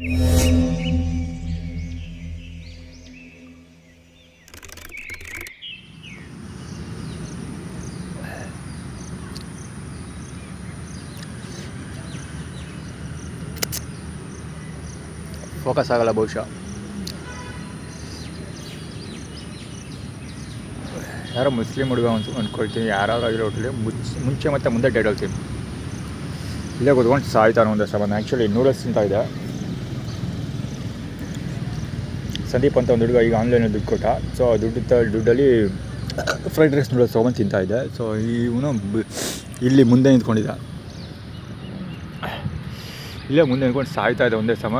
Focus ಆಗಲ್ಲ ಬಹುಶಃ. ಯಾರೋ ಮುಸ್ಲಿಂ ಹುಡುಗ ಅಂದ್ಕೊಳ್ತೀನಿ, ಯಾರಾದ್ರೂ ಆಗಿರೋ ಹೋಟ್ಲಿ ಮುಂಚೆ ಮತ್ತು ಮುಂದೆ ಡೇಟ್ ಹೇಳ್ತೀನಿ. ಇಲ್ಲೇ ಕೂತ್ಕೊಂಡು ಸಾಯ್ತಾನೆ ಒಂದಷ್ಟು ಬಂದು. Actually noodles ತಿಂತಾಯಿದ್ದೆ. ಸಂದೀಪ್ ಅಂತ ಒಂದು ಹುಡುಗ ಈಗ ಆನ್ಲೈನಲ್ಲಿ ದುಡ್ಡು ಕೊಟ್ಟ. ಸೊ ಆ ದುಡ್ಡಲ್ಲಿ ಫ್ರೈಡ್ ರೈಸ್ ನೂಡಲ್ಸ್ ತೊಗೊಂಡು ತಿಂತಾಯಿದ್ದೆ. ಸೊ ಇವನು ಇಲ್ಲಿ ಮುಂದೆ ನಿಂತ್ಕೊಂಡಿದ್ದ. ಇಲ್ಲೇ ಮುಂದೆ ನಿಂತ್ಕೊಂಡು ಸಾಯ್ತಾಯಿದ್ದೆ ಒಂದೇ ಸಮ.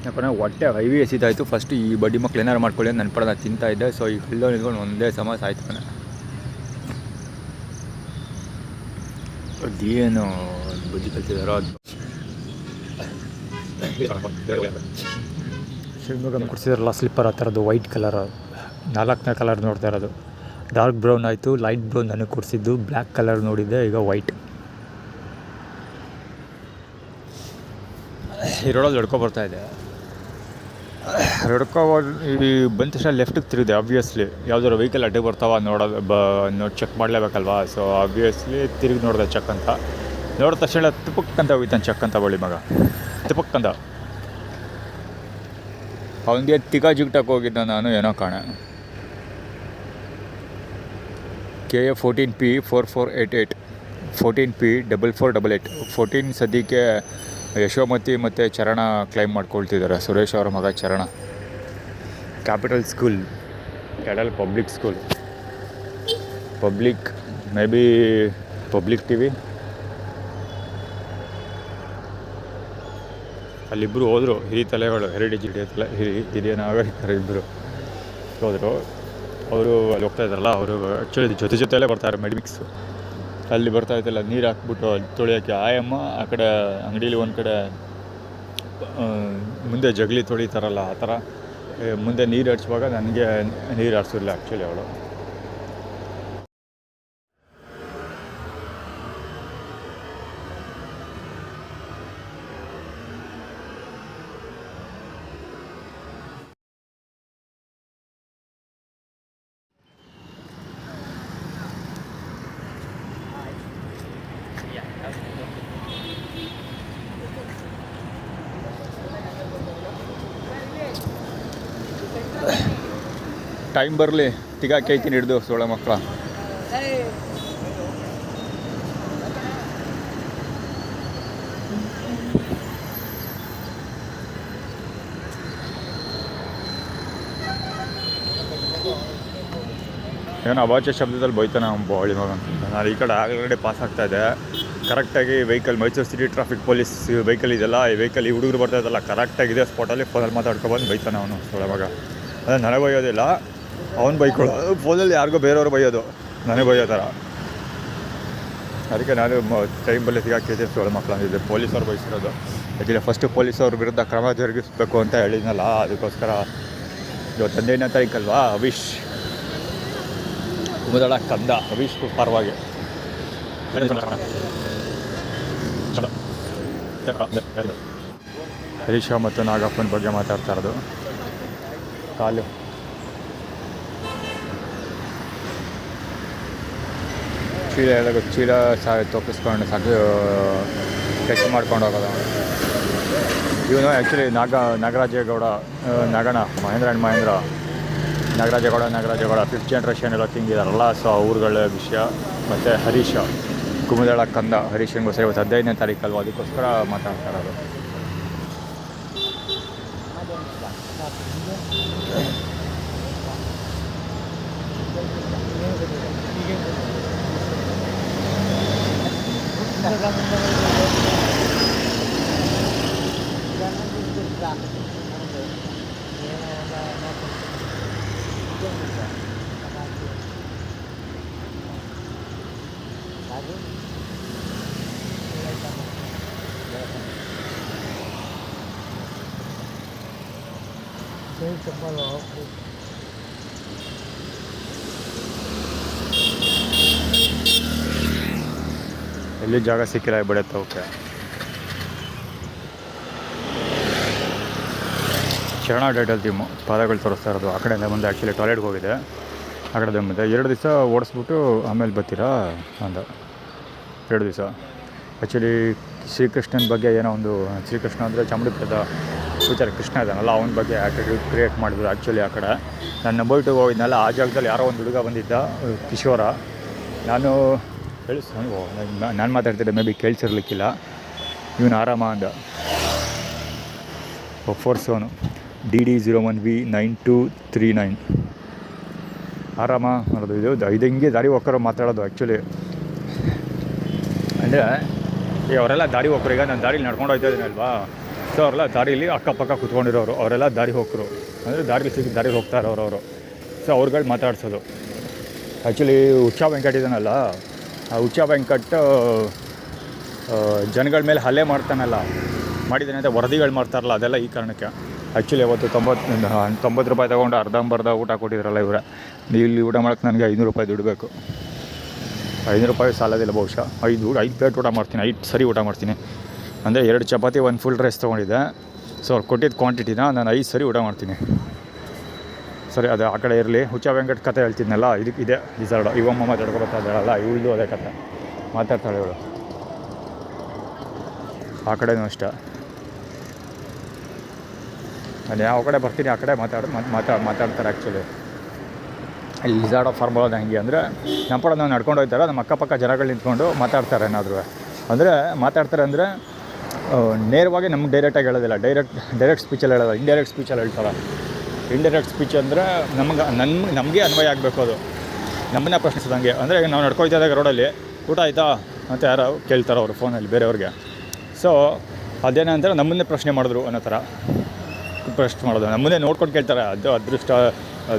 ಯಾಕಂದರೆ ಹೊಟ್ಟೆ ಹೆವಿ ಎಸಿತಾಯಿತು. ಫಸ್ಟ್ ಈ ಬಡ್ಡಿ ಮಕ್ಳು ಏನಾರು ಮಾಡ್ಕೊಳ್ಳಿ ಅಂತ ನನ್ನ ಪಡ ನಾನು ತಿಂತಾಯಿದ್ದೆ. ಸೊ ಈಗ ಇಲ್ಲೋ ನಿಂತ್ಕೊಂಡು ಒಂದೇ ಸಮ ಸಾಯ್ತಾನೆ. ಅದೇನು ಬುದ್ಧಿ ಕಲ್ತಿದಾರೋ ಅದು. ಶಿವಮೊಗ್ಗ ಕೊಡ್ಸಿದಾರಲ್ಲ ಸ್ಲಿಪ್ಪರ್, ಆ ಥರದ್ದು ವೈಟ್ ಕಲರ್, 4ನೇ ಕಲರ್ ನೋಡ್ತಾ ಇರೋದು. ಡಾರ್ಕ್ ಬ್ರೌನ್ ಆಯಿತು, ಲೈಟ್ ಬ್ರೌನ್ ನನಗೆ ಕೊಡಿಸಿದ್ದು. ಬ್ಲ್ಯಾಕ್ ಕಲರ್ ನೋಡಿದ್ದೆ, ಈಗ ವೈಟ್. ಈ ರೋಡಲ್ಲಿ ಹೊಡ್ಕೊಬರ್ತಾಯಿದ್ದೆ. ಈ ಬಂದ ತಕ್ಷಣ ಲೆಫ್ಟಿಗೆ ತಿರುಗಿದೆ. ಆಬ್ವಿಯಸ್ಲಿ ಯಾವುದಾದ್ರು ವೆಹಿಕಲ್ ಅಡ್ಡ ಬರ್ತಾವ ನೋಡಿ ಚೆಕ್ ಮಾಡಲೇಬೇಕಲ್ವಾ. ಸೊ ಆಬ್ವಿಯಸ್ಲಿ ತಿರುಗಿ ನೋಡಿದೆ ಚೆಕ್ ಅಂತ. ನೋಡಿದ ತಕ್ಷಣ ತಿಪ್ಪಕ್ಕಂತ ಹೋಗಿದ್ದಾನೆ ಚೆಕ್ ಅಂತ ಬಳಿ ಮಗ. ತಿಪ್ಪಕ್ಕಂತ ಅವನಿಗೆ ತಿಗಾ ಜಿಗ್ಟಕ್ಕೆ ಹೋಗಿದ್ದ ನಾನು, ಏನೋ ಕಾಣ. KA 14P 4488 14P 4488 14 ಸದ್ಯಕ್ಕೆ ಯಶೋಮತಿ ಮತ್ತು ಚರಣ ಕ್ಲೈಮ್ ಮಾಡ್ಕೊಳ್ತಿದ್ದಾರೆ. ಸುರೇಶ್ ಅವರ ಮಗ Charan. Capital school, candle public school, public maybe public TV. ಅಲ್ಲಿಬ್ಬರು ಹೋದರು, ಹಿರಿಯ ತಲೆಗಳು, ಹಿರಿಯ ನಾಗರಿಕರು ಇಬ್ಬರು ಹೋದರು. ಅವರು ಅಲ್ಲಿ ಹೋಗ್ತಾ ಇದ್ದಾರಲ್ಲ, ಅವರು ಆ್ಯಕ್ಚುಲಿ ಜೊತೆಯಲ್ಲೇ ಬರ್ತಾರೆ. ಮೆಡಿಮಿಕ್ಸು ಅಲ್ಲಿ ಬರ್ತಾಯಿದ್ದಲ್ಲ, ನೀರು ಹಾಕ್ಬಿಟ್ಟು ಅಲ್ಲಿ ತೊಳಿಯೋಕ್ಕೆ ಆಯಮ್ಮ ಆ ಕಡೆ ಅಂಗಡೀಲಿ ಒಂದು ಕಡೆ ಮುಂದೆ ಜಗಲಿ ತೊಳಿತಾರಲ್ಲ ಆ ಥರ ಮುಂದೆ ನೀರು ಹರಿಸುವಾಗ ನನಗೆ ನೀರು ಹರಿಸಿಲ್ಲ ಆ್ಯಕ್ಚುಲಿ ಅವಳು. ಟೈಮ್ ಬರಲಿ, ತಿಗಾ ಕೇಳ್ತೀನಿ ಹಿಡ್ದು ಸೋಳ ಮಕ್ಕಳ. ಏನೋ ಅವಾಚ್ಯ ಶಬ್ದದಲ್ಲಿ ಬೈತಾನೆ ಬಾಳಿ ಮಗ ಅಂತ. ನಾನು ಈ ಕಡೆ ಆಗಲೇ ಪಾಸ್ ಆಗ್ತಾಯಿದ್ದೆ. ಕರೆಕ್ಟಾಗಿ vehicle Mysuru city traffic police vehicle ಇದೆಲ್ಲ, ಈ ವೆಹಿಕಲ್ ಈ ಹುಡುಗರು ಬರ್ತಾಯಿದ್ದಲ್ಲ ಕರೆಕ್ಟಾಗಿದೆ ಸ್ಪಾಟಲ್ಲಿ ಫೋನಲ್ಲಿ ಮಾತಾಡ್ಕೊಬಂದು ಬೈತಾನೆ ಅವನು ಸೋಳ ಮಗ. ಅದೇ ನನಗೆ ಬೈಯೋದಿಲ್ಲ, ಅವ್ನು ಬೈಕೊಳ್ಳೋ ಫೋನಲ್ಲಿ ಯಾರಿಗೋ ಬೇರೆಯವ್ರು ಬೈಯೋದು, ನನಗೆ ಬೈಯೋ ಥರ. ಅದಕ್ಕೆ ನಾನು ಟೈಮ್ ಬರಲಿ ಸಿಗಾಕಿದ್ದೆ ಸೋಳ ಮಕ್ಕಳು ಅಂದಿದ್ದೆ. ಪೊಲೀಸವ್ರು ಬಯಸಿರೋದು ಯಾಕೆಂದರೆ ಫಸ್ಟು ಪೊಲೀಸವ್ರ ವಿರುದ್ಧ ಕ್ರಮ ಜರುಗಿಸಬೇಕು ಅಂತ ಹೇಳಿದ್ನಲ್ಲ, ಅದಕ್ಕೋಸ್ಕರ ಇವತ್ತು 15ನೇ ತಾರೀಕಲ್ವಾ. ಹರೀಶ್ ಕುಮುದಳ ಕಂದ ಹರೀಶ್ ಪರವಾಗಿ ಹರೀಶ ಮತ್ತು ನಾಗಪ್ಪನ ಬಗ್ಗೆ ಮಾತಾಡ್ತಾ ಇರೋದು. ಕಾಲು ಚೀಲ ಎಲ್ಲ ಚೀಲ ತೋಪಿಸ್ಕೊಂಡು ಟಚ್ ಮಾಡ್ಕೊಂಡು ಹೋಗೋದು. ಇವನು actually Nagarajegowda Mahendra and Mahendra Nagarajegowda 5th generation ಎಲ್ಲ ತಿಂಗಿದಾರಲ್ಲ. ಸೊ ಅವ್ರಗಳ ವಿಷಯ. ಮತ್ತು ಹರೀಶ ಕುಮುದಳ ಕಂದ ಹರೀಶನ್ಗೋಸ್ಕರ ಇವತ್ತು 15ನೇ ತಾರೀಕಲ್ವ, ಅದಕ್ಕೋಸ್ಕರ ಮಾತಾಡ್ತಾ ಇರೋದು. ಎಲ್ಲಿ ಜಾಗ ಸಿಕ್ಕಿಲ್ಲ ಬಿಡುತ್ತೆ. ಓಕೆ ಶರಣ ಟೈಟಲ್ ಟೀಮು ಪಾದಗಳು ತೋರಿಸ್ತಾ ಇರೋದು. ಆ ಕಡೆಯಿಂದ ಬಂದು ಆ್ಯಕ್ಚುಲಿ ಟಾಯ್ಲೆಟ್ಗೆ ಹೋಗಿದೆ. ಆ ಕಡೆ ಬಂದೆ 2 ದಿವಸ ಓಡಿಸ್ಬಿಟ್ಟು ಆಮೇಲೆ ಬರ್ತೀರಾ ಅಂದ. 2 ದಿವಸ ಆ್ಯಕ್ಚುಲಿ ಶ್ರೀಕೃಷ್ಣನ ಬಗ್ಗೆ ಏನೋ ಒಂದು, ಶ್ರೀಕೃಷ್ಣ ಅಂದರೆ ಚಾಮುಂಡಿಪುರದ ಫ್ಯೂಚರ್ ಕೃಷ್ಣ ಇದ್ದಾನಲ್ಲ, ಅವನ ಬಗ್ಗೆ ಆ್ಯಟಿಟ್ಯೂಡ್ ಕ್ರಿಯೇಟ್ ಮಾಡಿದ್ರು. ಆ್ಯಕ್ಚುಲಿ ಆ ಕಡೆ ನಾನು ನಂಬರ್ 2 ಹೋಗಿದ್ನಲ್ಲ, ಆ ಜಾಗದಲ್ಲಿ ಯಾರೋ ಒಂದು ಹುಡುಗ ಬಂದಿದ್ದ, ಕಿಶೋರ. ನಾನು ನಾನು ಮಾತಾಡ್ತಿದ್ದೆ, ಮೇ ಬಿ ಕೇಳಿಸಿರ್ಲಿಕ್ಕಿಲ್ಲ. ಇವನು ಆರಾಮ ಅಂದ. ಫೋರ್ಸೋನು DD01V9239 ಆರಾಮ ಅನ್ನೋದು. ಇದು ಹಿಂಗೆ ದಾರಿ ಹೋಗೋರು ಮಾತಾಡೋದು. ಆ್ಯಕ್ಚುಲಿ ಅಂದರೆ ಅವರೆಲ್ಲ ದಾರಿ ಹೋಗ್ರು. ಈಗ ನಾನು ದಾರಿಲಿ ನಡ್ಕೊಂಡು ಹೋಗ್ತಾ ಇದ್ದೀನಿ ಅಲ್ವಾ, ಸೊ ಅವರೆಲ್ಲ ದಾರಿಲಿ ಅಕ್ಕಪಕ್ಕ ಕೂತ್ಕೊಂಡಿರೋರು, ಅವರೆಲ್ಲ ದಾರಿ ಹೋಗ್ರು, ಅಂದರೆ ದಾರಿಗೆ ಹೋಗ್ತಾ ಇರೋರು ಅವರು. ಸೊ ಅವ್ರುಗಳು ಮಾತಾಡ್ಸೋದು. ಆ್ಯಕ್ಚುಲಿ ಹುಚ್ಚ ವೆಂಕಟ್ ಇದ್ದಾನಲ್ಲ, ಆ ಹುಚ್ಚ ವೆಂಕಟ್ ಜನಗಳ ಮೇಲೆ ಹಲ್ಲೆ ಮಾಡಿದ್ದಾನೆ ಅಂತ ವರದಿಗಳು ಮಾಡ್ತಾರಲ್ಲ, ಅದೆಲ್ಲ ಈ ಕಾರಣಕ್ಕೆ. ಆ್ಯಕ್ಚುಲಿ ಅವತ್ತು 90 ರೂಪಾಯಿ ತೊಗೊಂಡು ಅರ್ಧಂಬರ್ಧ ಊಟ ಕೊಟ್ಟಿದ್ರಲ್ಲ ಇವರೇ. ಇಲ್ಲಿ ಊಟ ಮಾಡೋಕ್ಕೆ ನನಗೆ 500 ರೂಪಾಯಿ ದುಡ್ಡು ಬೇಕು. 500 ರೂಪಾಯಿ ಸಾಲೋದಿಲ್ಲ ಬಹುಶಃ. 5 ಪ್ಲೇಟ್ ಊಟ ಮಾಡ್ತೀನಿ, 5 ಸರಿ ಊಟ ಮಾಡ್ತೀನಿ. ಅಂದರೆ 2 ಚಪಾತಿ 1 ಫುಲ್ ರೈಸ್ ತೊಗೊಂಡಿದ್ದೆ. ಸೊ ಅವ್ರು ಕೊಟ್ಟಿದ್ದ ಕ್ವಾಂಟಿಟಿನ ನಾನು 5 ಸರಿ ಊಟ ಮಾಡ್ತೀನಿ. ಸರಿ, ಅದು ಆ ಕಡೆ ಇರಲಿ. ಹುಚ್ಚ ವೆಂಕಟ್ ಕತೆ ಹೇಳ್ತಿದ್ನಲ್ಲ, ಇದೆ ಡಿಸರ್ಡ್. ಇವಮ್ಮ ಮಾತಾಡ್ಕೊ ಬರ್ತಾ ಇದ್ದಾಳಲ್ಲ, ಇವಳದು ಅದೇ ಕತೆ ಮಾತಾಡ್ತಾಳೆ ಇವಳು. ಆ ಕಡೆನೂ ಅಷ್ಟೇ. ನಾನು ಯಾವ ಕಡೆ ಬರ್ತೀನಿ ಆ ಕಡೆ ಮಾತಾಡ್ತಾರೆ. ಆ್ಯಕ್ಚುಲಿ ಲಿಸಾರ್ಡ್ ಆಫ್ ಫಾರ್ಮುಲಾದ ಹೆಂಗೆ ಅಂದರೆ, ನಮ್ಮ ಕಡೆ ನಾವು ನಡ್ಕೊಂಡು ಹೋಗ್ತಾರೆ, ನಮ್ಮ ಅಕ್ಕಪಕ್ಕ ಜನಗಳು ನಿಂತ್ಕೊಂಡು ಮಾತಾಡ್ತಾರೆ. ಏನಾದರೂ ಅಂದರೆ ಮಾತಾಡ್ತಾರೆ ಅಂದರೆ ನೇರವಾಗಿ ನಮ್ಗೆ ಡೈರೆಕ್ಟಾಗಿ ಹೇಳೋದಿಲ್ಲ. ಡೈರೆಕ್ಟ್ ಸ್ಪೀಚಲ್ಲಿ ಹೇಳೋದು, ಇಂಡೈರೆಕ್ಟ್ ಸ್ಪೀಚಲ್ಲಿ ಹೇಳ್ತಾರೆ. ಇಂಡೈರೆಕ್ಟ್ ಸ್ಪೀಚ್ ಅಂದರೆ ನಮಗೆ ಅನ್ವಯ ಆಗಬೇಕು. ಅದು ನಮ್ಮನ್ನ ಪ್ರಶ್ನಿಸಿದಂಗೆ. ಅಂದರೆ ನಾವು ನಡ್ಕೊಳ್ತಾ ಇದ್ದಾಗ ರೋಡಲ್ಲಿ ಊಟ ಆಯಿತಾ ಅಂತ ಯಾರೋ ಕೇಳ್ತಾರೆ ಅವರು ಫೋನಲ್ಲಿ ಬೇರೆಯವ್ರಿಗೆ. ಸೊ ಅದೇನಂತಾರೆ ನಮ್ಮನ್ನೇ ಪ್ರಶ್ನೆ ಮಾಡಿದ್ರು ಅನ್ನೋ ಥರ ಪ್ರಶ್ನೆ ಮಾಡೋದು. ನಮ್ಮನ್ನೇ ನೋಡ್ಕೊಂಡು ಕೇಳ್ತಾರೆ. ಅದು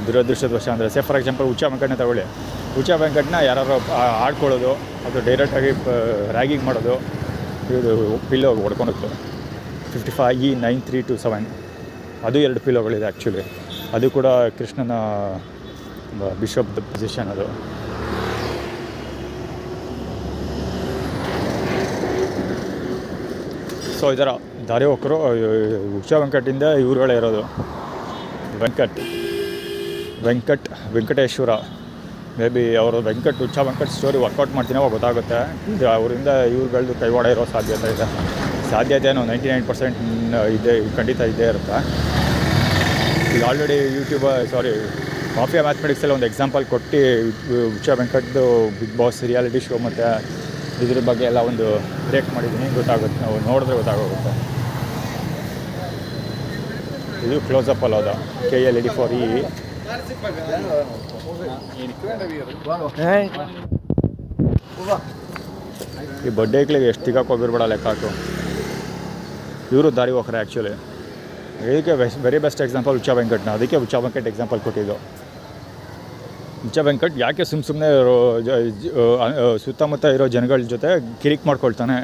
ದುರದೃಷ್ಟವಶ ಅಂದರೆ ಫಾರ್ ಎಕ್ಸಾಂಪಲ್ ಹುಚ್ಚ ವೆಂಕಟ್ನ ತಗೊಳ್ಳಿ. ಹುಚ್ಚ ವೆಂಕಟ್ನ ಯಾರು ಆಡ್ಕೊಳ್ಳೋದು, ಅದು ಡೈರೆಕ್ಟಾಗಿ ರ್ಯಾಗಿಂಗ್ ಮಾಡೋದು, ಇದು ಪಿಲ್ಲೋ ಹೊಡ್ಕೊಂಡಿತ್ತು 55E9327. ಅದು 2 ಪಿಲ್ಲೋಗಳಿದೆ ಆ್ಯಕ್ಚುಲಿ. ಅದು ಕೂಡ ಕೃಷ್ಣನ ಬಿಷಪ್ ಪೊಸಿಷನ್ ಅದು. ಸೊ ಇದರ ದಾರಿ ಹೋಕರು ಹುಚ್ಚ ವೆಂಕಟಿಂದ ಇವ್ರುಗಳೇ ಇರೋದು. ವೆಂಕಟೇಶ್ವರ ಮೇ ಬಿ ಅವರು ಹುಚ್ಚ ವೆಂಕಟ್ ಸ್ಟೋರಿ ವರ್ಕೌಟ್ ಮಾಡ್ತೀನೋ ಗೊತ್ತಾಗುತ್ತೆ. ಇದು ಅವರಿಂದ ಇವ್ರುಗಳದ್ದು ಕೈವಾಡ ಇರೋ ಸಾಧ್ಯತೆ ಇದೆ. ಸಾಧ್ಯತೆಯೂ 99% ಇದೆ, ಖಂಡಿತ ಇದ್ದೇ ಇರುತ್ತೆ. ಈಗ ಆಲ್ರೆಡಿ ಮಾಫಿಯಾ ಮ್ಯಾಥಮೆಟಿಕ್ಸಲ್ಲಿ ಒಂದು ಎಕ್ಸಾಂಪಲ್ ಕೊಟ್ಟು ಹುಚ್ಚ ವೆಂಕಟ್ದು ಬಿಗ್ ಬಾಸ್ ರಿಯಾಲಿಟಿ ಶೋ ಮತ್ತು ಇದ್ರ ಬಗ್ಗೆ ಎಲ್ಲ ಒಂದು ಬ್ರೇಕ್ ಮಾಡಿದ್ದೀನಿ. ಗೊತ್ತಾಗುತ್ತೆ, ನಾವು ನೋಡಿದ್ರೆ ಗೊತ್ತಾಗೋಗುತ್ತೆ. ಇದು ಕ್ಲೋಸಪ್ ಅಲ್ಲ, KL84E. ಈ ಬಡ್ಡೆಗಳಿಗೆ ಎಷ್ಟು ತಿಗಾಕೋಗಿರ್ಬೇಡ ಲೆಕ್ಕ ಹಾಕು. ಇವರು ದಾರಿ ಹೋಗ್ರೆ ಆ್ಯಕ್ಚುಲಿ. ಇದಕ್ಕೆ ವೆರಿ ಬೆಸ್ಟ್ ಎಕ್ಸಾಂಪಲ್ ಹುಚ್ಚ ವೆಂಕಟ್ನ. ಅದಕ್ಕೆ ಹುಚ್ಚ ವೆಂಕಟ್ ಎಕ್ಸಾಂಪಲ್ ಕೊಟ್ಟಿದ್ದು. ಹುಚ್ಚ ವೆಂಕಟ್ ಯಾಕೆ ಸುಮ್ಮನೆ ಸುತ್ತಮುತ್ತ ಇರೋ ಜನಗಳ ಜೊತೆ ಕಿರಿಕ್ ಮಾಡ್ಕೊಳ್ತಾನೆ,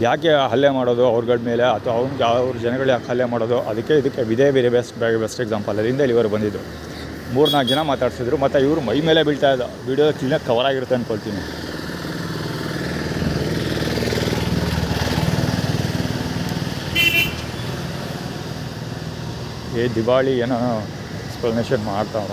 ಯಾಕೆ ಹಲ್ಲೆ ಮಾಡೋದು ಅವ್ರಗಳ ಮೇಲೆ, ಅಥವಾ ಅವ್ರ ಜನಗಳು ಯಾಕೆ ಹಲ್ಲೆ ಮಾಡೋದು, ಇದಕ್ಕೆ ವೆರಿ ಬೆಸ್ಟ್ ಎಕ್ಸಾಂಪಲ್. ಅದರಿಂದ ಇವರು ಬಂದಿದ್ದು 3-4 ಜನ ಮಾತಾಡ್ಸಿದ್ರು. ಮತ್ತು ಇವರು ಮೈ ಮೇಲೆ ಬೀಳ್ತಾ ಇದ್ದ ವೀಡಿಯೋ ಕ್ಲೀನಾಗಿ ಕವರ್ ಆಗಿರುತ್ತೆ ಅಂದ್ಕೊಳ್ತೀನಿ. ದಿವಾಳಿ ಏನೋ ಎಕ್ಸ್ಪ್ಲನೇಷನ್ ಮಾಡ್ತಾವ್ರ.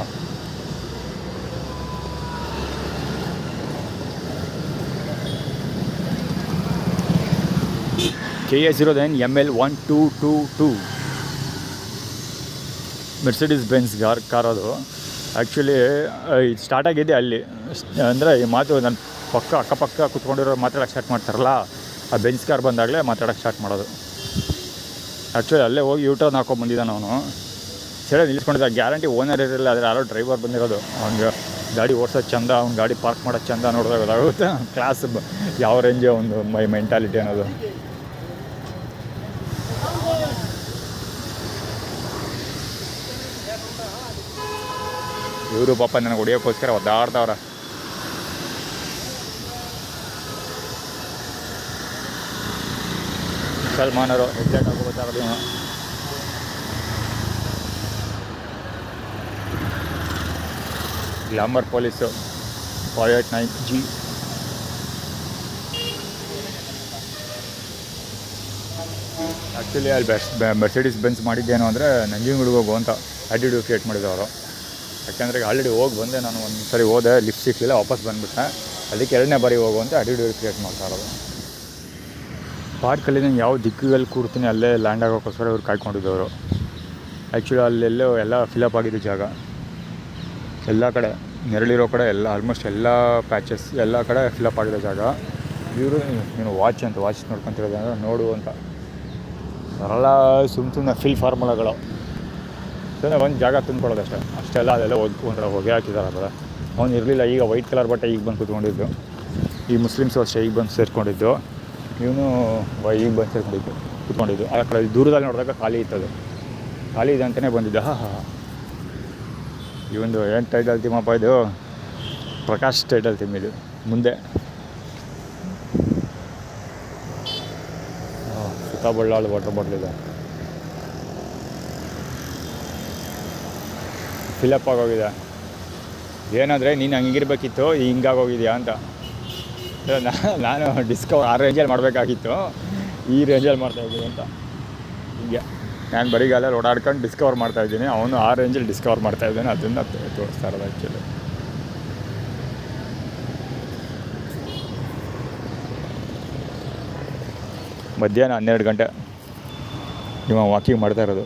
KA09 ML1222 Mercedes Benz car ಅದು. ಆ್ಯಕ್ಚುಲಿ ಇದು ಸ್ಟಾರ್ಟ್ ಆಗಿದೆ ಅಲ್ಲಿ. ಅಂದರೆ ಈ ಮಾತು ನನ್ನ ಅಕ್ಕಪಕ್ಕ ಕುತ್ಕೊಂಡಿರೋ ಮಾತಾಡೋಕ್ಕೆ ಸ್ಟಾರ್ಟ್ ಮಾಡ್ತಾರಲ್ಲ, ಆ ಬೆನ್ಸ್ ಕಾರ್ ಬಂದಾಗಲೇ ಮಾತಾಡೋಕ್ಕೆ ಸ್ಟಾರ್ಟ್ ಮಾಡೋದು. ಆ್ಯಕ್ಚುಲಿ ಅಲ್ಲೇ ಹೋಗಿ ಯೂಟರ್ನ್ ಹಾಕೊಂಡ್ಬಂದಿದ್ದಾನೆ ಅವನು. ಸರಿ ನಿಲ್ಲಿಸ್ಕೊಂಡಿದ್ದ, ಗ್ಯಾರಂಟಿ ಓನರ್ ಇರಲಿಲ್ಲ, ಆದರೆ ಯಾರೋ ಡ್ರೈವರ್ ಬಂದಿರೋದು. ಅವ್ನಿಗೆ ಗಾಡಿ ಓಡಿಸೋದು ಚಂದ, ಅವ್ನು ಗಾಡಿ ಪಾರ್ಕ್ ಮಾಡೋದು ಚಂದ ನೋಡಿದಾಗ ಗೊತ್ತಾಗುತ್ತೆ ಕ್ಲಾಸ್ ಯಾವ ರೇಂಜ್ ಒಂದು ಮೆಂಟಾಲಿಟಿ ಅನ್ನೋದು. ಇವರು ಪಾಪ ನನಗೆ ಹೊಡಿಯೋಕ್ಕೋಸ್ಕರ ಒದ್ದಾಡ್ದವ್ರ. ಮುಸಲ್ಮಾನರು ಎಕ್ಸಾಕ್ಟ್ ಆಗಿ ಗೊತ್ತಾಗೋದು. Glamour police 589G. ಆ್ಯಕ್ಚುಲಿ ಅಲ್ಲಿ ಮೆರ್ಸಿಡೀಸ್ ಬೆನ್ಸ್ ಮಾಡಿದ್ದೇನು ಅಂದರೆ ನಂಜನಗೂಡಿಗೆ ಹೋಗು ಅಂತ ಆ್ಯಟಿಟ್ಯೂಡ್ ಕ್ರಿಯೇಟ್ ಮಾಡಿದವರು. ಯಾಕೆಂದರೆ ಆಲ್ರೆಡಿ ಹೋಗಿ ಬಂದೆ ನಾನು, ಒಂದು ಸರಿ ಹೋದೆ, ಲಿಫ್ಟ್ ಸಿಕ್ಕಲಿಲ್ಲ, ವಾಪಸ್ ಬಂದುಬಿಟ್ಟೆ. ಅದಕ್ಕೆ 2ನೇ ಬಾರಿ ಹೋಗು ಅಂತ ಆ್ಯಟಿಟ್ಯೂಡ್ ಕ್ರಿಯೇಟ್ ಮಾಡ್ತಾ ಇರೋದು. ಪಾರ್ಕಲ್ಲಿ ನಾನು ಯಾವ ದಿಕ್ಕಲ್ಲಿ ಕೂರ್ತೀನಿ ಅಲ್ಲೇ ಲ್ಯಾಂಡ್ ಆಗೋಕ್ಕೋಸ್ಕರ ಇವ್ರು ಕಾಯ್ಕೊಂಡಿದ್ದವರು. ಆ್ಯಕ್ಚುಲಿ ಅಲ್ಲೆಲ್ಲೋ ಎಲ್ಲ ಫಿಲಪ್ ಆಗಿದ್ದು ಜಾಗ, ಎಲ್ಲ ಕಡೆ ನೆರಳಿರೋ ಕಡೆ ಎಲ್ಲ ಆಲ್ಮೋಸ್ಟ್ ಎಲ್ಲ ಪ್ಯಾಚಸ್ ಎಲ್ಲ ಕಡೆ ಫಿಲಪ್ ಆಗಿರೋ ಜಾಗ. ಇವರು ನೀನು ವಾಚ್ ನೋಡ್ಕೊತಿರೋದು ಅಂದರೆ ನೋಡು ಅಂತ ಬರಲ್ಲ, ಸುಮ್ಮನೆ ಫಾರ್ಮುಲಾಗಳು ಸುಮ್ಮನೆ ಒಂದು ಜಾಗ ತುಂಬ್ಕೊಳ್ಳೋದು ಅಷ್ಟೆಲ್ಲ ಅದೆಲ್ಲ ಓದ್ಕೊಂಡ್ರೆ ಹೊಗೆ ಹಾಕಿದ್ದಾರೆ. ಬರ ಅವ್ನು ಇರಲಿಲ್ಲ, ಈಗ ವೈಟ್ ಕಲರ್ ಬಟ್ಟೆ ಈಗ ಬಂದು ಕೂತ್ಕೊಂಡಿದ್ದು. ಈ ಮುಸ್ಲಿಮ್ಸು ಅಷ್ಟೇ ಈಗ ಬಂದು ಸೇರಿಕೊಂಡಿದ್ದು, ಇವನು ಈಗ ಬಂದು ಕೂತ್ಕೊಂಡಿದ್ದು. ಆ ಕಡೆ ದೂರದಲ್ಲಿ ನೋಡಿದಾಗ ಖಾಲಿ ಇತ್ತದು, ಖಾಲಿ ಇದೆ ಅಂತಲೇ ಬಂದಿದ್ದ. ಈ ಒಂದು ಏನು ಟೈಟಲ್ ತಿಮ್ಮಪ್ಪ ಇದು, ಪ್ರಕಾಶ್ ಟೈಟಲ್ ತಿಮ್ ಇದು. ಮುಂದೆ ಸುತ್ತಬಳ್ಳಾಳು ವಾಟರ್ ಬಾಟ್ಲ್ ಇದೆ, ಫಿಲಪ್ ಆಗೋಗಿದೆ. ಏನಂದರೆ ನೀನು ಹಂಗಿರ್ಬೇಕಿತ್ತು, ಹಿಂಗಾಗೋಗಿದೆಯಾ ಅಂತ. ನಾನು ಡಿಸ್ಕವರ್ ಆ ರೇಂಜಲ್ಲಿ ಮಾಡಬೇಕಾಗಿತ್ತು, ಈ ರೇಂಜಲ್ಲಿ ಮಾಡ್ತಾಯಿದ್ದೀನಿ ಅಂತ. ಹೀಗೆ ನಾನು ಬರಿಗಾಲಲ್ಲಿ ಓಡಾಡ್ಕೊಂಡು ಡಿಸ್ಕವರ್ ಮಾಡ್ತಾಯಿದ್ದೀನಿ, ಅವನು ಆ ರೇಂಜಲ್ಲಿ ಡಿಸ್ಕವರ್ ಮಾಡ್ತಾಯಿದ್ದಾನೆ. ಅದನ್ನು ತೋರಿಸ್ತಾ ಇರೋದು ಆ್ಯಕ್ಚುಲಿ. ಮಧ್ಯಾಹ್ನ 12 ಗಂಟೆ ಇವ ವಾಕಿಂಗ್ ಮಾಡ್ತಾ ಇರೋದು.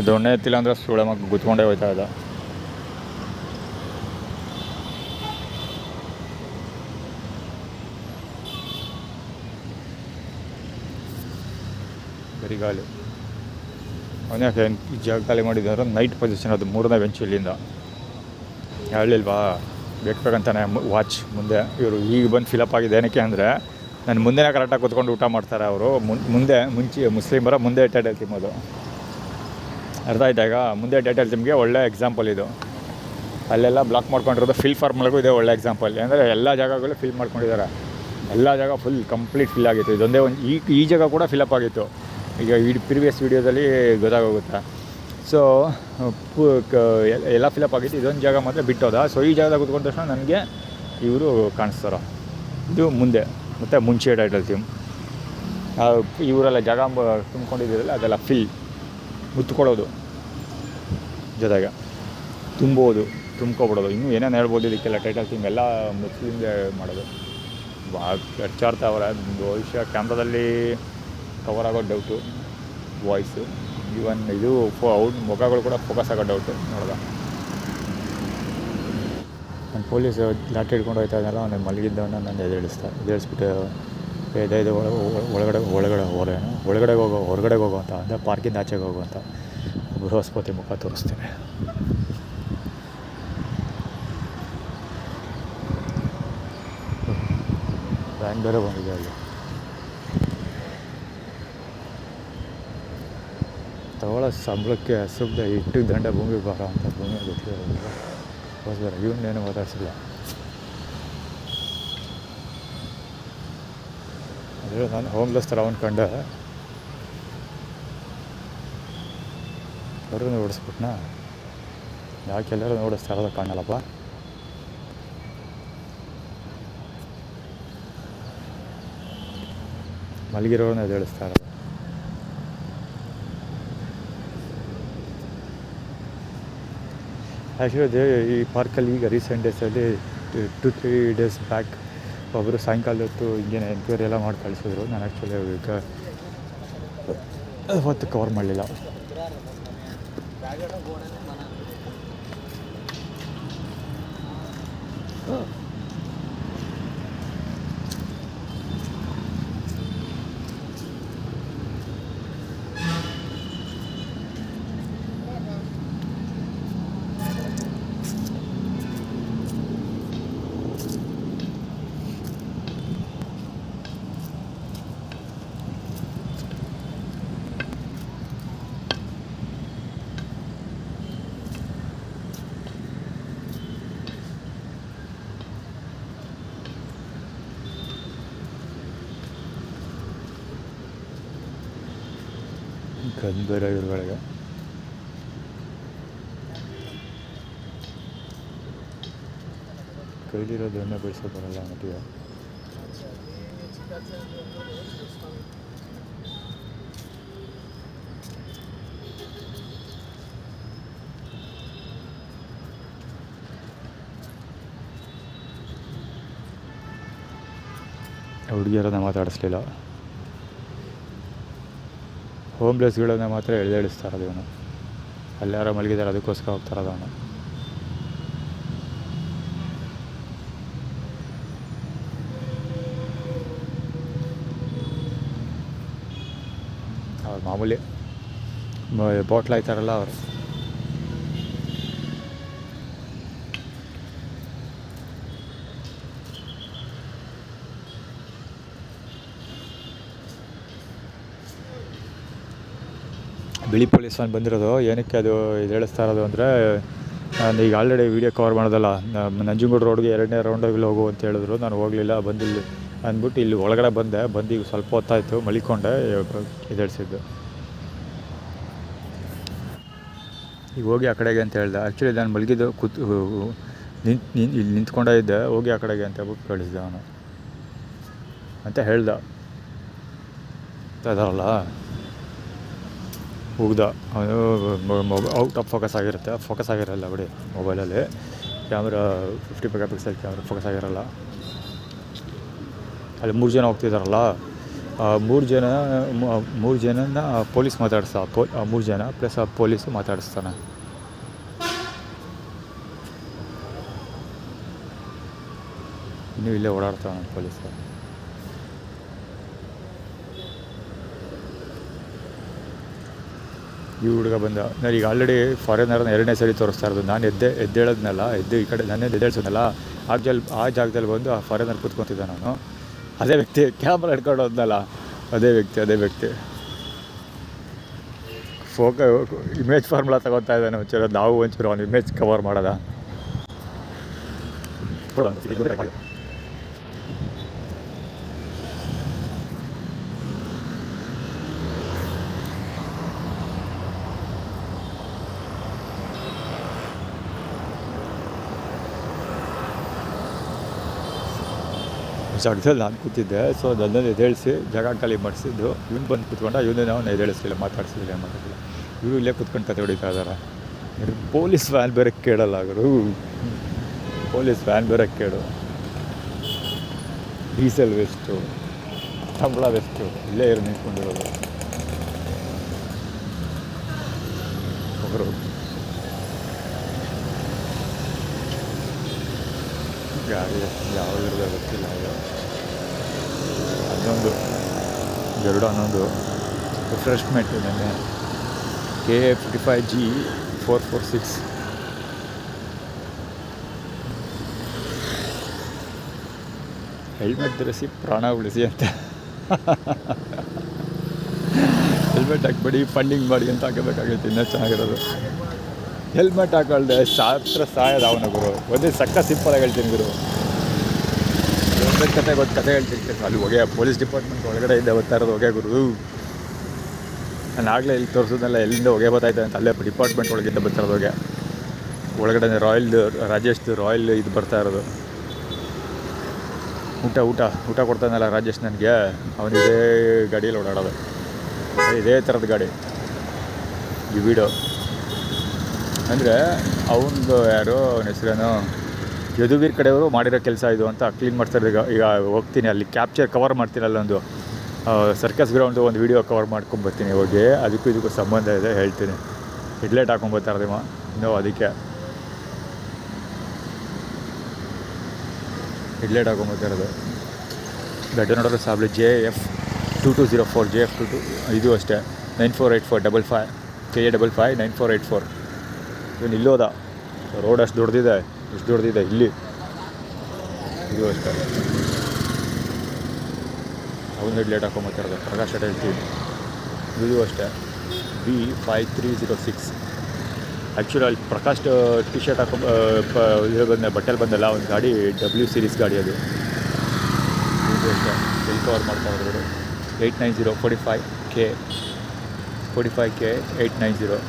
ದೊಣ್ಣೆ ಎತ್ತಿಲ್ಲ ಅಂದರೆ ಸುಳೆ ಮಕ್ಕ ಗುತ್ಕೊಂಡೇ ಹೋಗ್ತಾ ಇದ್ದ. ಬರಿಗಾಲು ಅವನ್ಯಾಕೆ ಈ ಜಾಗ ಖಾಲಿ ಮಾಡಿದ್ದಾರೆ. ನೈಟ್ ಪೊಸಿಷನ್ ಅದು 3ನೇ ಬೆಂಚ್ ಇಲ್ಲಿಂದ ಹೇಳಿಲ್ವಾ, ಬೇಕಂತಾನೆ ವಾಚ್ ಮುಂದೆ. ಇವರು ಈಗ ಬಂದು ಫಿಲಪ್ ಆಗಿದೆ ಏನಕ್ಕೆ ಅಂದರೆ ನನ್ನ ಮುಂದೆನೇ ಕರೆಕ್ಟಾಗಿ ಕೂತ್ಕೊಂಡು ಊಟ ಮಾಡ್ತಾರೆ ಅವರು. ಮುಂಚೆ ಮುಸ್ಲಿಮರ ಮುಂದೆ ಟೈಟಲ್ ತಿಮ್ಮೋದು ಅರ್ಥ ಆಯ್ತಾಗ. ಮುಂದೆ ಟೈಟಲ್ ತಿಮ್ಗೆ ಒಳ್ಳೆ ಎಕ್ಸಾಂಪಲ್ ಇದು. ಅಲ್ಲೆಲ್ಲ ಬ್ಲಾಕ್ ಮಾಡ್ಕೊಂಡಿರೋದು ಫಾರ್ಮುಲಾಗೂ ಇದೆ ಒಳ್ಳೆ ಎಕ್ಸಾಂಪಲ್. ಅಂದರೆ ಎಲ್ಲ ಜಾಗಗಳು ಫಿಲ್ ಮಾಡ್ಕೊಂಡಿದ್ದಾರೆ, ಎಲ್ಲ ಜಾಗ ಫುಲ್ ಕಂಪ್ಲೀಟ್ ಫಿಲ್ ಆಗಿತ್ತು. ಇದೊಂದೇ ಒಂದು ಈ ಜಾಗ ಕೂಡ ಫಿಲಪ್ ಆಗಿತ್ತು. ಈಗ ಪ್ರಿವಿಯಸ್ ವೀಡಿಯೋದಲ್ಲಿ ಗೊತ್ತಾಗೋಗುತ್ತೆ. ಸೊ ಎಲ್ಲ ಫಿಲಪ್ ಆಗಿತ್ತು, ಇದೊಂದು ಜಾಗ ಮಾತ್ರ ಬಿಟ್ಟೋದ. ಸೊ ಈ ಜಾಗದಾಗ ಕೂತ್ಕೊಂಡ ತಕ್ಷಣ ನನಗೆ ಇವರು ಕಾಣಿಸ್ತಾರ. ಇದು ಮುಂದೆ ಮತ್ತು ಮುಂಚೆ ಟೈಟಲ್ ಥೀಮ್. ಇವರೆಲ್ಲ ಜಾಗ ತುಂಬ್ಕೊಂಡಿದ್ದೀರಲ್ಲ ಅದೆಲ್ಲ ಫಿಲ್ ಮುತ್ಕೊಳ್ಳೋದು, ಜೊತೆಗೆ ತುಂಬ್ಕೊಬಿಡೋದು. ಇನ್ನೂ ಏನೇನು ಹೇಳ್ಬೋದು ಇದಕ್ಕೆಲ್ಲ. ಟೈಟಲ್ ಥೀಮ್ ಎಲ್ಲ ಮುಸ್ಲಿಮ್ಗೆ ಮಾಡೋದು. ಖರ್ಚಾಡ್ತಾವ್ರೆ. ಭವಿಷ್ಯ ಕ್ಯಾಮ್ರಾದಲ್ಲಿ ಕವರ್ ಆಗೋ ಡೌಟು, ವಾಯ್ಸು, ಈವನ್ ಇದು ಮುಖಗಳು ಕೂಡ ಫೋಕಸ್ ಆಗೋ ಡೌಟು ನೋಡ್ದ. ನಾನು ಪೊಲೀಸ್ ಲಾಠಿ ಹಿಡ್ಕೊಂಡು ಹೋಗ್ತಾ ಇದ್ದಲ್ಲ, ಅವನು ಮಲಗಿದ್ದವನ್ನ ನಾನು ಎದ್ದೇಳಿಸ್ಬಿಟ್ಟು ಎದ್ದು ಹೊರಗಡೆ ಹೋಗೋ ಅಂತ ಅಂದರೆ ಪಾರ್ಕಿಂದ ಆಚೆಗೆ ಹೋಗೋ ಅಂತ ಬೃಹಸ್ಪತಿ ಮುಖ ತೋರಿಸ್ತೀನಿ. ವ್ಯಾನ್ ಬೇರೆ ಬಂದಿದೆ ಅಲ್ಲಿ. ತಗೊಳ್ಳೋ ಸಂಬಳಕ್ಕೆ ಸುಮ್ಮನೆ ಇಟ್ಟಿಗೆ ದಂಡ ಭೂಮಿ ಬಾರ ಅಂತ ಭೂಮಿ ಗೊತ್ತಿರೋದಿಲ್ಲ. ಹೋಸ್ಬಾರ ಇವನ್ನೇನು ಮಾತಾಡ್ಸಿಲ್ಲ. ಅದೇ ನಾನು ಹೋಮ್ಲೆಸ್ ಥರ ಅಂದ್ಕೊಂಡೆ, ಎಲ್ಲರೂ ಓಡಿಸ್ಬಿಟ್ನಾ. ಯಾಕೆ ಎಲ್ಲರೂ ಓಡಿಸ್ತಾ ಇರೋದು ಕಾಣಲ್ಲಪ್ಪ. ಮಲಗಿರೋರನ್ನ ಎದ್ದೇಳಿಸ್ತಾ ಇರೋದು. ಆ್ಯಕ್ಚುಲಿ ಈ ಪಾರ್ಕಲ್ಲಿ ಈಗ ರೀಸೆಂಟ್ ಡೇಸಲ್ಲಿ 2-3 ಡೇಸ್ ಬ್ಯಾಕ್ ಒಬ್ಬರು ಸಾಯಂಕಾಲ ಹೊತ್ತು ಹಿಂಗೇನೆ ಎನ್ಕ್ವೈರಿ ಎಲ್ಲ ಮಾಡಿ ಕಳಿಸಿದ್ರು. ನಾನು ಆ್ಯಕ್ಚುಲಿ ಈಗ ಹೊತ್ತು ಕವರ್ ಮಾಡಲಿಲ್ಲ. ಗಂಭೀರ ಇವ್ರಗಳಿಗೆ ಕೈಲಿರೋದನ್ನೇ ಬೆಳೆಸೋ ಬರಲ್ಲ ನಟಿಗೆ. ಹುಡುಗಿಯರನ್ನ ಮಾತಾಡಿಸ್ಲಿಲ್ಲ, ಹೋಮ್ಲೆಸ್ಗಳನ್ನ ಮಾತ್ರ ಎಳೆದಿಳಿಸ್ತಾರದು ಇವನು. ಅಲ್ಲಾರ ಮಲಗಿದ್ದಾರೆ ಅದಕ್ಕೋಸ್ಕರ ಹೋಗ್ತಾರದು ಅವನು. ಅವ್ರು ಮಾಮೂಲಿ ಬಾಟ್ಲ್ ಆಯ್ತಾರಲ್ಲ ಅವರು. ಬಿಳಿ ಪೊಲೀಸ್ ವ್ಯಾನ್ ಬಂದಿರೋದು ಏನಕ್ಕೆ ಅದು ಇದು ಹೇಳಿಸ್ತಾ ಇರೋದು ಅಂದರೆ, ನಾನು ಈಗ ಆಲ್ರೆಡಿ ವೀಡಿಯೋ ಕವರ್ ಮಾಡೋದಲ್ಲ, ನಂಜನಗೂಡು ರೋಡ್ಗೆ 2ನೇ ರೌಂಡಲ್ಲಿ ಹೋಗು ಅಂತ ಹೇಳಿದ್ರು. ನಾನು ಹೋಗಲಿಲ್ಲ, ಬಂದಿಲ್ಲ ಅಂದ್ಬಿಟ್ಟು ಇಲ್ಲಿ ಒಳಗಡೆ ಬಂದೆ. ಬಂದು ಈಗ ಸ್ವಲ್ಪ ಹೊತ್ತಾಯಿತು ಮಲಿಕೊಂಡೆ, ಎದ್ದೇಳಿಸಿದ್ದು. ಈಗ ಹೋಗಿ ಆ ಕಡೆಗೆ ಅಂತ ಹೇಳ್ದೆ. ಆ್ಯಕ್ಚುಲಿ ನಾನು ಮಲಗಿದ್ದು ಇಲ್ಲಿ ನಿಂತ್ಕೊಂಡೇ ಇದ್ದೆ. ಹೋಗಿ ಆ ಕಡೆಗೆ ಅಂತ ಹೇಳ್ಬಿಟ್ಟು ಕಳಿಸ್ದೆ ಅವನು ಅಂತ ಹೇಳ್ದ. ಅದರಲ್ಲ ಹೋಗ್ದ ಅವನು. ಔಟ್ ಆಫ್ ಫೋಕಸ್ ಆಗಿರುತ್ತೆ, ಫೋಕಸ್ ಆಗಿರಲ್ಲ ಬಿಡಿ ಮೊಬೈಲಲ್ಲಿ. Camera 50 mega pixel camera focus ಆಗಿರಲ್ಲ. ಅಲ್ಲಿ 3 ಜನ ಹೋಗ್ತಿದ್ದಾರಲ್ಲ, 3 ಜನನ ಪೊಲೀಸ್ ಮಾತಾಡಿಸ್ತಾ, 3 ಜನ ಪ್ಲಸ್ ಆ ಪೊಲೀಸು ಮಾತಾಡಿಸ್ತಾನೆ. ಇನ್ನೂ ಇಲ್ಲೇ ಓಡಾಡ್ತಾನೆ ಪೊಲೀಸ್. ಈ ಹುಡುಗ ಬಂದ. ನಾನು ಈಗ ಆಲ್ರೆಡಿ ಫಾರಿನರ್ನ 2ನೇ ಸರಿ ತೋರಿಸ್ತಾ ಇರೋದು. ನಾನು ಎದ್ದೇಳದ್ನಲ್ಲ, ಈ ಕಡೆ ನನ್ನೇ ಎದ್ದೇಳಿಸೋದಲ್ಲ, ಆ ಜಾಗದಲ್ಲಿ ಬಂದು ಆ ಫಾರಿನರ್ ಕೂತ್ಕೊತಿದ್ದೆ ನಾನು. ಅದೇ ವ್ಯಕ್ತಿ ಕ್ಯಾಮ್ರಾ ಹಿಡ್ಕೊಂಡು ಹೋದ್ನಲ್ಲ, ಅದೇ ವ್ಯಕ್ತಿ ಇಮೇಜ್ ಫಾರ್ಮುಲಾ ತಗೊತಾ ಇದ್ದಾನೆ. ಒಂಚೂರು ನಾವು ಒಂಚೂರು ಅವ್ನು ಇಮೇಜ್ ಕವರ್ ಮಾಡೋದ. ಜಾಗದಲ್ಲಿ ನಾನು ಕೂತಿದ್ದೆ. ಸೊ ನನ್ನನ್ನು ಎದ್ದೇಳಿಸಿ ಜಾಗ ಖಾಲಿ ಮಾಡಿಸಿದ್ದು. ಇವನು ಬಂದು ಕೂತ್ಕೊಂಡ. ಇವನು ಅವನು ಎದ್ದೇಳಿಸ್ಲಿಲ್ಲ, ಮಾತಾಡಿಸಿಲ್ಲ. ಇವರು ಇಲ್ಲೇ ಕೂತ್ಕೊಂಡು ಕತೆ ಹೊಡಿತಾ ಇದ್ದಾರೆ. ಪೊಲೀಸ್ ವ್ಯಾನ್ ಬೇರೆ ಕೇಳಲ್ಲ ಅವರು. ಪೊಲೀಸ್ ವ್ಯಾನ್ ಬೇರೆ ಕೇಳು. ಡೀಸೆಲ್ ವೇಸ್ಟು, ಸಂಬಳ ವೇಸ್ಟು. ಇಲ್ಲೇ ಇರು ನಿಂತ್ಕೊಂಡಿರೋದು ಒಬ್ಬರು. ಗಾಡಿ ಯಾವುದಿರೋದು ಗೊತ್ತಿಲ್ಲ. ಇದು 11 ರಿಫ್ರೆಶ್ಮೆಂಟ್ ನೆನ್ನೆ KA55G 446. ಹೆಲ್ಮೆಟ್ ಧರಿಸಿ ಪ್ರಾಣ ಉಳಿಸಿ ಅಂತ. ಹೆಲ್ಮೆಟ್ ಹಾಕ್ಬೇಡಿ, ಫಂಡಿಂಗ್ ಮಾಡಿ ಅಂತ ಹಾಕಬೇಕಾಗಿತ್ತು. ಇನ್ನೂ ಚೆನ್ನಾಗಿರೋದು. ಹೆಲ್ಮೆಟ್ ಹಾಕೊಳ್ದೆ ಶಾಸ್ತ್ರ ಸಾಯದ ಅವನ ಗುರು. ಒಂದೇ ಸಕ್ಕ ಸಿಂಪಲಾಗಿ ಹೇಳ್ತೀನಿ ಗುರು. ಒಂದೇ ಕತೆ ಹೇಳ್ತೀನಿ. ಅಲ್ಲಿ ಪೊಲೀಸ್ ಡಿಪಾರ್ಟ್ಮೆಂಟ್ ಒಳಗಡೆ ಇದ್ದೆ ಬರ್ತಾ ಇರೋದು ಹೊಗೆ ಗುರು. ನಾನು ಆಗಲೇ ಇಲ್ಲಿ ತೋರಿಸೋದನ್ನೆಲ್ಲ ಎಲ್ಲಿಂದ ಹೊಗೆ ಬರ್ತಾಯಿದ್ದೆ ಅಂತ. ಅಲ್ಲೇ ಡಿಪಾರ್ಟ್ಮೆಂಟ್ ಒಳಗಿಂದ ಬರ್ತಾ ಇರೋದು ಹೊಗೆ. ಒಳಗಡೆ ರಾಜೇಶ್ದು ರಾಯಲ್ ಇದು ಬರ್ತಾ ಇರೋದು. ಊಟ ಕೊಡ್ತಾನಲ್ಲ ರಾಜೇಶ್ ನನಗೆ. ಅವನು ಇದೇ ಗಾಡಿಯಲ್ಲಿ ಓಡಾಡೋದು, ಇದೇ ಥರದ ಗಾಡಿ. ಈ ವಿಡಿಯೋ ಅಂದರೆ ಅವನದು ಯಾರೋ ಅವನ ಹೆಸರೇನು ಯದುವೀರ್ ಕಡೆಯವರು ಮಾಡಿರೋ ಕೆಲಸ ಇದು ಅಂತ ಕ್ಲೀನ್ ಮಾಡ್ತಾರೆ. ಈಗ ಹೋಗ್ತೀನಿ ಅಲ್ಲಿ ಕ್ಯಾಪ್ಚರ್ ಕವರ್ ಮಾಡ್ತೀನಿ. ಅಲ್ಲೊಂದು ಸರ್ಕಸ್ ಗ್ರೌಂಡು ಒಂದು ವೀಡಿಯೋ ಕವರ್ ಮಾಡ್ಕೊಂಬರ್ತೀನಿ ಹೋಗಿ. ಇದಕ್ಕೂ ಸಂಬಂಧ ಇದೆ ಹೇಳ್ತೀನಿ. ಹೆಡ್ಲೈಟ್ ಹಾಕೊಂಬರ್ತಾರದೇಮ ಇನ್ನೂ ಅದಕ್ಕೆ ಹೆಡ್ಲೈಟ್ ಹಾಕೊಂಬರ್ತಿರೋದು. ಗಡ್ಡೆ ನೋಡೋದು ಸಾಬ್ಲಿ JF2204 JF22. ಇದು ಅಷ್ಟೇ 948455 KA55 9484. ಇವನು ಇಲ್ಲೋದ. ರೋಡ್ ಅಷ್ಟು ದೊಡ್ಡದಿದೆ, ಎಷ್ಟು ದೊಡ್ಡದಿದೆ ಇಲ್ಲಿ. ಇದು ಅಷ್ಟೇ. ಅವನು ಹೆಡ್ಲೈಟ್ ಹಾಕೊಂಬರ್ತಿರೋದು ಪ್ರಕಾಶ್ ಅಡ್ಡ ಹೇಳ್ತೀವಿ. ಇದು ಅಷ್ಟೇ B5306. ಆ್ಯಕ್ಚುಲಿ ಅಲ್ಲಿ ಪ್ರಕಾಶ್ ಟಿ ಶರ್ಟ್ ಬಟ್ಟೆಲ್ಲಿ ಬಂದಲ್ಲ, ಒಂದು ಗಾಡಿ W ಸೀರೀಸ್ ಗಾಡಿ ಅದು. ಇದು ಅಷ್ಟೇ ಎಲ್ಲಿ ಕವರ್ ಮಾಡ್ತಾ ಇರೋದು. 890 45K 890.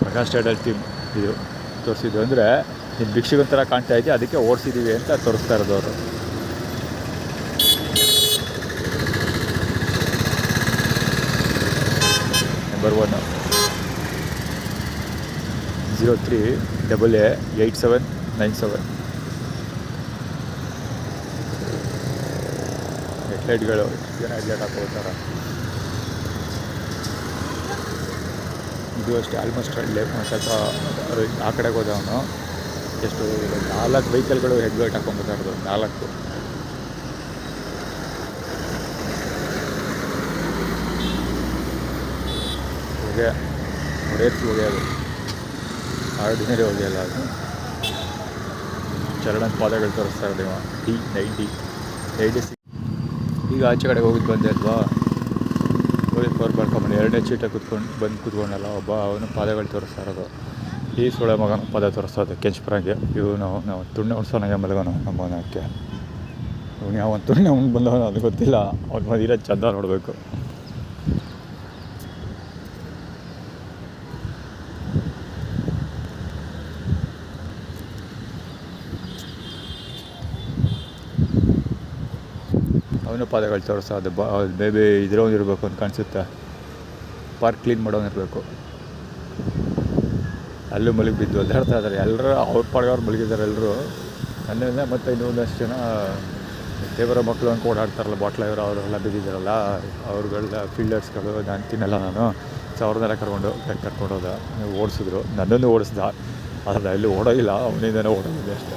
ಪ್ರಕಾಶ್ ಟೈಡಲ್ ಟೀಮ್ ಇದು ತೋರಿಸಿದ್ದು ಅಂದರೆ ಇದು ಭಿಕ್ಷೆಗೊಂಥರ ಕಾಣ್ತಾ ಇದೆಯಾ, ಅದಕ್ಕೆ ಓಡಿಸಿದ್ದೀವಿ ಅಂತ ತೋರಿಸ್ತಾ ಇರೋದು ಅವರು. Number 1 03AA8797. ಹೆಡ್ಲೈಟ್ಗಳು ಜನ ಹೆಡ್ಲೈಟ್ ಹಾಕೋತಾರೆ. ಇದು ಅಷ್ಟೇ ಆಲ್ಮೋಸ್ಟ್ ಸ್ವಲ್ಪ ಆ ಕಡೆಗೆ ಹೋದವನು ಎಷ್ಟು 4 ವೆಹಿಕಲ್ಗಳು ಹೆಡ್ಲೈಟ್ ಹಾಕೊಂಡ್ಬರ್ತಾ ಇರೋದು, 4. ಹೊಗೆ ಹೊಡೆಯತ್ತು ಹೊಗೆ, ಅದು ಆರ್ಡಿನರಿ ಹೊಗೆ ಅಲ್ಲ, ಅದು ಚರಣದ ಪಾದಗಳು ತೋರಿಸ್ತಾ ಇರೋದು ಇವ T90 ಈಗ ಆಚೆ ಕಡೆಗೆ ಹೋಗಿದ್ದು ಬಂದೆ ಅಲ್ವಾ, ಪೊಲೀಸ್ ಪವರ್ ಬರ್ಕೊಂಬಂದು 2ನೇ ಚೀಟಾಗಿ ಕೂತ್ಕೊಂಡಲ್ಲ ಒಬ್ಬ, ಅವನು ಪಾದಗಳು ತೋರಿಸ್ತಾ ಇರೋದು. ಈ ಸೊಳೆ ಮಗನ ಪಾದ ತೋರಿಸೋದು ಕೆಂಚ್ಪುರಂಗೆ. ಇವನು ನಾವು ತುಣ್ಣೆ ಉಡ್ಸೋನಾಗೆ ಮಲಗೋನು ನಮ್ಮನಕ್ಕೆ. ಇವನು ಯಾವ ತುಣ್ಣೆ ಉಂಡು ಬಂದವನು ಅದು ಗೊತ್ತಿಲ್ಲ, ಅವ್ನು ಮದಿರೋ ಚಂದ ನೋಡಬೇಕು. ಅವನು ಪಾದಗಳು ತೋರಿಸೋದು. ಬೇಬಿ ಇದ್ರವನು ಇರಬೇಕು ಅಂತ ಕಾಣಿಸುತ್ತೆ, ಪಾರ್ಕ್ ಕ್ಲೀನ್ ಮಾಡೋನಿರಬೇಕು. ಅಲ್ಲೂ ಮಲಗಿ ಬಿದ್ದು ಒದ್ದಾಡ್ತಾ ಇದ್ದಾರೆ ಎಲ್ಲರೂ, ಅವ್ರ ಪಾಡ್ಗವ್ರು ಮಲಗಿದ್ದಾರೆ ಎಲ್ಲರೂ. ನನ್ನಿಂದ ಮತ್ತು ಇನ್ನೊಂದಷ್ಟು ಜನ ದೇವರ ಮಕ್ಕಳು ಅಂತ ಓಡಾಡ್ತಾರಲ್ಲ, ಬಾಟ್ಲ ಅವರೆಲ್ಲ ಬಿದ್ದಿದ್ದಾರಲ್ಲ, ಅವ್ರುಗಳ ಫೀಲ್ಡರ್ಸ್ಗಳು. ನಾನು ತಿನ್ನಲ್ಲ ನಾನು, ಸೊ ಅವ್ರನ್ನೆಲ್ಲ ಕರ್ಕೊಂಡೋದ, ಓಡಿಸಿದ್ರು. ನನ್ನನ್ನು ಓಡಿಸ್ದ, ಆದರೆ ಅಲ್ಲಿ ಓಡೋಗಿಲ್ಲ, ಅವನಿಂದನೇ ಓಡೋಗಿದೆ ಅಷ್ಟೇ.